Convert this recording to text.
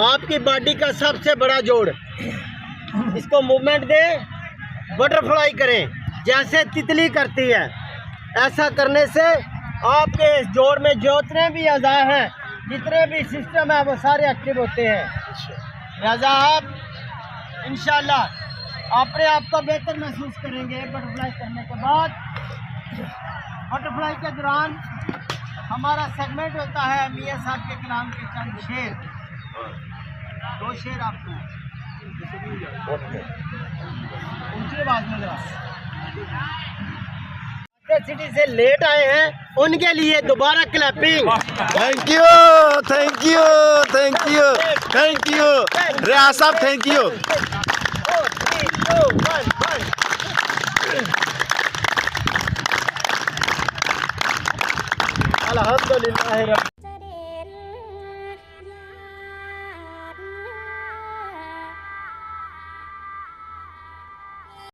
आपकी बॉडी का सबसे बड़ा जोड़, इसको मूवमेंट दे, बटरफ्लाई करें जैसे तितली करती है। ऐसा करने से आपके इस जोड़ में जितने भी अज़ा हैं, जितने भी सिस्टम है, वो सारे एक्टिव होते हैं। लिहाजा आप इंशाल्लाह अपने आप को बेहतर महसूस करेंगे। बटरफ्लाई करने के बाद, बटरफ्लाई के दौरान हमारा सेगमेंट होता है मियाँ साहब के कलाम के चंद शेर, 2 शेर आपको ऊंची आवाज में जरा। सिटी से लेट आए हैं उनके लिए दोबारा clapping. Thank you, thank you, thank you, thank you Riyaz साहब, थैंक यू। 4, 3, 2, 1। अल्हम्दुलिल्लाह।